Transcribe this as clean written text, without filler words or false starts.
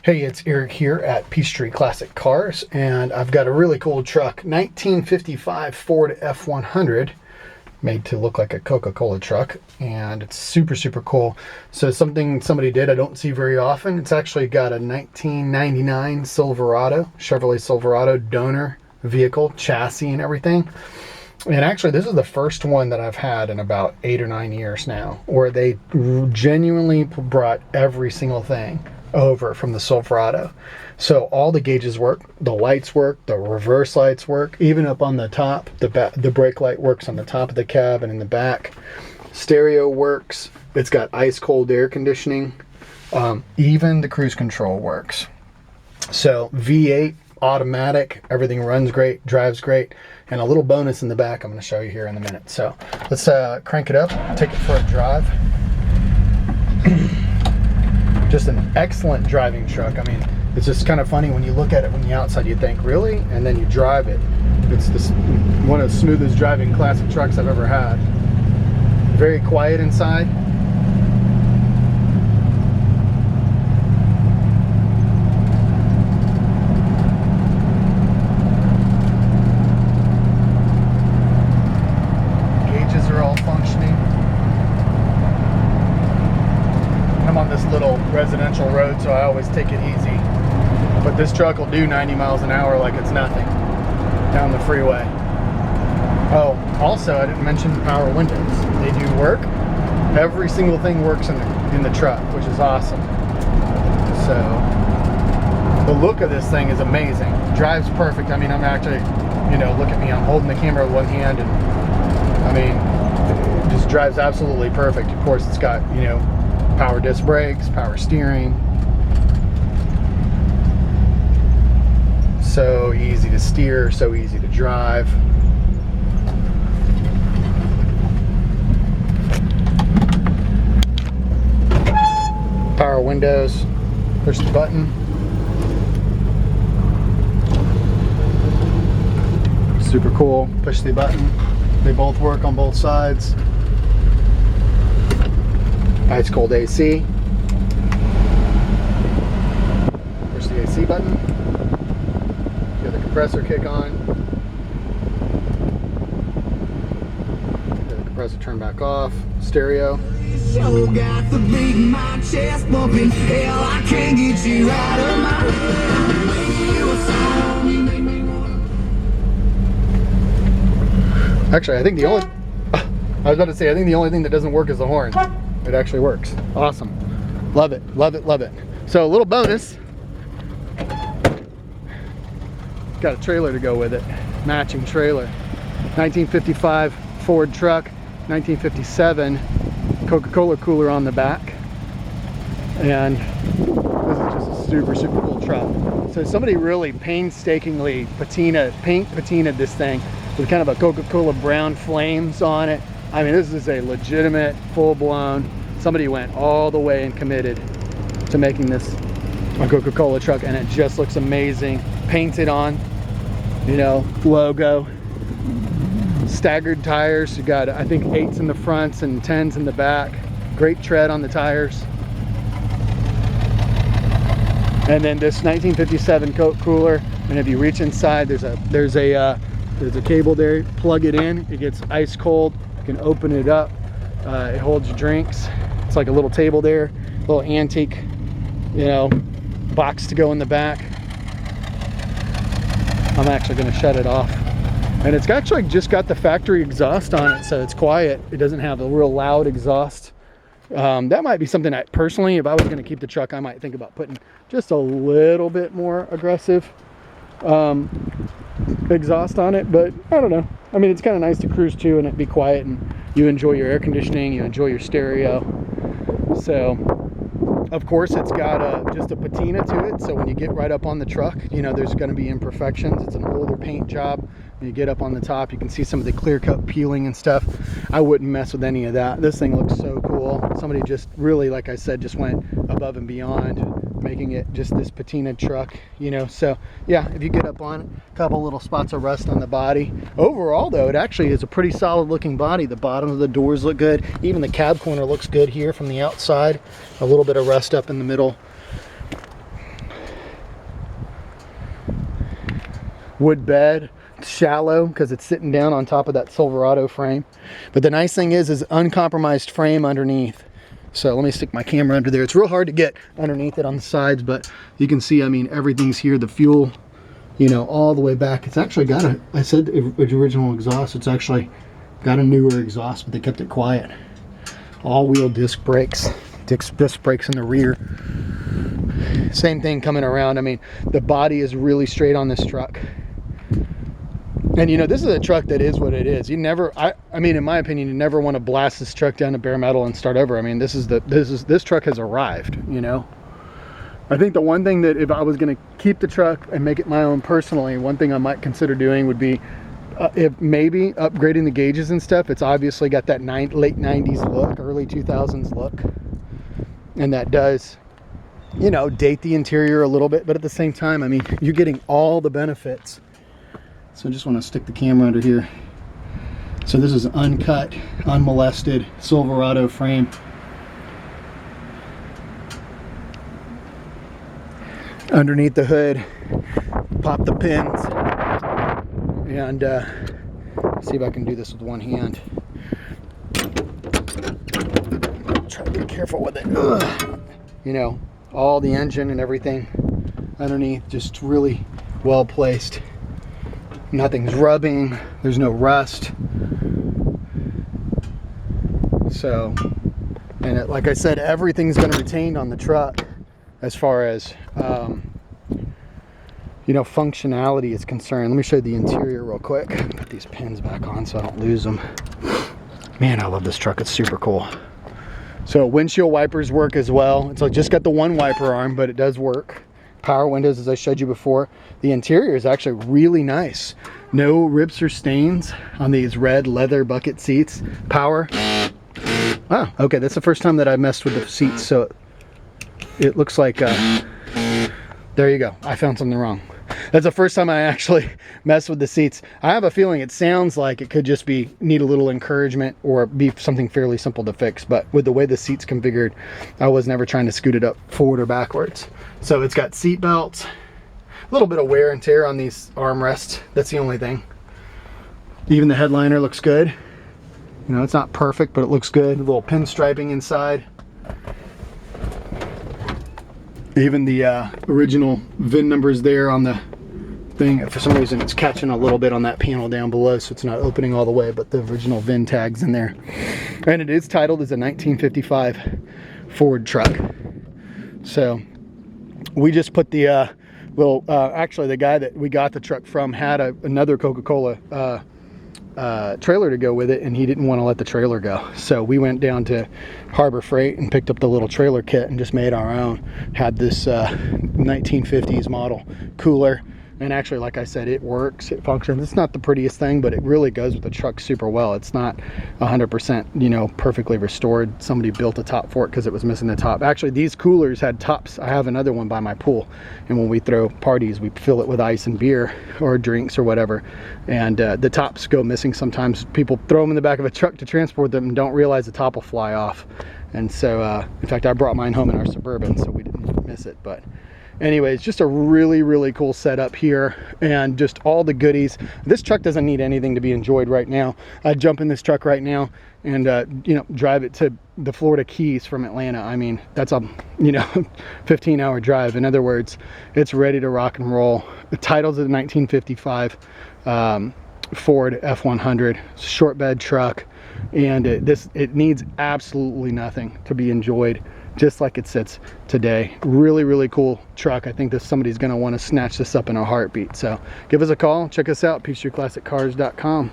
Hey, it's Eric here at Peachtree Classic Cars, and I've got a really cool truck, 1955 Ford F-100, made to look like a Coca-Cola truck, and it's super, super cool. So something somebody did I don't see very often, it's actually got a 1999 Silverado, Chevrolet Silverado donor vehicle, chassis and everything. And actually, this is the first one that I've had in about 8 or 9 years now, where they genuinely brought every single thing over from the Silverado. So all the gauges work, the lights work, the reverse lights work, even up on the top, the brake light works on the top of the cab and in the back. Stereo works. It's got ice cold air conditioning. Even the cruise control works. So V8 automatic, everything runs great, drives great, and a little bonus in the back I'm going to show you here in a minute. So let's crank it up, take it for a drive. Just an excellent driving truck. I mean, it's just kind of funny when you look at it from the outside, you think, really? And then you drive it. It's one of the smoothest driving classic trucks I've ever had. Very quiet inside. Gauges are all functioning. I'm on this little residential road, so I always take it easy. But this truck will do 90 miles an hour like it's nothing down the freeway. Oh, also I didn't mention power windows. They do work. Every single thing works in the truck, which is awesome. So the look of this thing is amazing. Drives perfect. I mean, I'm actually, look at me. I'm holding the camera with one hand, and I mean, it just drives absolutely perfect. Of course, it's got, power disc brakes, power steering. So easy to steer, so easy to drive. Power windows, push the button. Super cool, push the button. They both work on both sides. Ice cold AC. Push the AC button. Get the compressor kick on. Get the compressor turn back off. Stereo. Actually, I think the only thing that doesn't work is the horn. It actually works. Awesome. Love it, love it, love it. So a little bonus. Got a trailer to go with it. Matching trailer. 1955 Ford truck. 1957 Coca-Cola cooler on the back. And this is just a super, super cool truck. So somebody really painstakingly patinaed this thing with kind of a Coca-Cola brown flames on it. I mean, this is a legitimate, full-blown, somebody went all the way and committed to making this a Coca-Cola truck, and it just looks amazing. Painted on, logo. Staggered tires. You got, I think, 8s in the fronts and 10s in the back. Great tread on the tires. And then this 1957 Coke cooler, and if you reach inside, there's a cable there. Plug it in. It gets ice cold. You can open it up. It holds your drinks. It's like a little table there, little antique, box to go in the back. I'm actually going to shut it off. And it's actually just got the factory exhaust on it, so it's quiet. It doesn't have a real loud exhaust. That might be something that personally, if I was going to keep the truck, I might think about putting just a little bit more aggressive exhaust on it, but I don't know. I mean, it's kind of nice to cruise to and it be quiet, and you enjoy your air conditioning, you enjoy your stereo. So of course it's got just a patina to it, so when you get right up on the truck, there's going to be imperfections. It's an older paint job. When you get up on the top, you can see some of the clear cut peeling and stuff. I wouldn't mess with any of that. This thing looks so cool. Somebody just really, like I said, just went above and beyond, making it just this patina truck, so yeah, if you get up on it, a couple little spots of rust on the body. Overall though, it actually is a pretty solid looking body. The bottom of the doors look good. Even the cab corner looks good here from the outside. A little bit of rust up in the middle. wood bed. It's shallow because it's sitting down on top of that Silverado frame. But the nice thing is uncompromised frame underneath. So let me stick my camera under there. It's real hard to get underneath it on the sides, but you can see, I mean, everything's here. The fuel, you know, all the way back. It's actually got a, I said original exhaust. It's actually got a newer exhaust, but they kept it quiet. All-wheel disc brakes. Disc brakes in the rear. Same thing coming around. I mean, the body is really straight on this truck. And you know, this is a truck that is what it is. You never, I mean, in my opinion, you never want to blast this truck down to bare metal and start over. I mean, this truck has arrived, you know. I think the one thing that if I was going to keep the truck and make it my own personally, one thing I might consider doing would be if maybe upgrading the gauges and stuff. It's obviously got that late 90s look, early 2000s look. And that does, you know, date the interior a little bit, but at the same time, I mean, you're getting all the benefits. So I just want to stick the camera under here. So this is uncut, unmolested Silverado frame. Underneath the hood, pop the pins, and see if I can do this with one hand. Try to be careful with it. Ugh. You know, all the engine and everything underneath, just really well placed. Nothing's rubbing, there's no rust. So, and like I said, everything's going to retain on the truck as far as you know, functionality is concerned. Let me show you the interior real quick. Put these pins back on so I don't lose them. Man, I love this truck. It's super cool. So windshield wipers work as well. It's like just got the one wiper arm, but it does work. Power windows, as I showed you before. The interior is actually really nice. No rips or stains on these red leather bucket seats. Power. Oh, okay, that's the first time that I messed with the seats, so it looks like, there you go. I found something wrong. That's the first time I actually messed with the seats. I have a feeling it sounds like it could just be need a little encouragement or be something fairly simple to fix, but with the way the seat's configured, I was never trying to scoot it up forward or backwards. So it's got seat belts, a little bit of wear and tear on these armrests. That's the only thing. Even the headliner looks good. You know, it's not perfect, but it looks good. A little pinstriping inside. Even the original VIN numbers there on the thing. For some reason, it's catching a little bit on that panel down below, so it's not opening all the way, but the original VIN tag's in there. And it is titled as a 1955 Ford truck. So we just put the little, actually the guy that we got the truck from had another Coca-Cola trailer to go with it, and he didn't want to let the trailer go. So we went down to Harbor Freight and picked up the little trailer kit and just made our own. Had this 1950s model cooler, and actually, like I said, it works, it functions. It's not the prettiest thing, but it really goes with the truck super well. It's not 100%, you know, perfectly restored. Somebody built a top for it because it was missing the top. Actually, these coolers had tops. I have another one by my pool, and when we throw parties, we fill it with ice and beer or drinks or whatever, and the tops go missing sometimes. People throw them in the back of a truck to transport them and don't realize the top will fly off. And so, in fact, I brought mine home in our Suburban, so we didn't miss it. But anyways, just a really, really cool setup here, and just all the goodies. This truck doesn't need anything to be enjoyed right now. I'd jump in this truck right now and you know, drive it to the Florida Keys from Atlanta. I mean, that's a, you know, 15-hour drive. In other words, it's ready to rock and roll. The title's a 1955 Ford F-100 short bed truck, and it needs absolutely nothing to be enjoyed, just like it sits today. Really, really cool truck. I think somebody's going to want to snatch this up in a heartbeat. So give us a call, check us out, peachstreetclassiccars.com.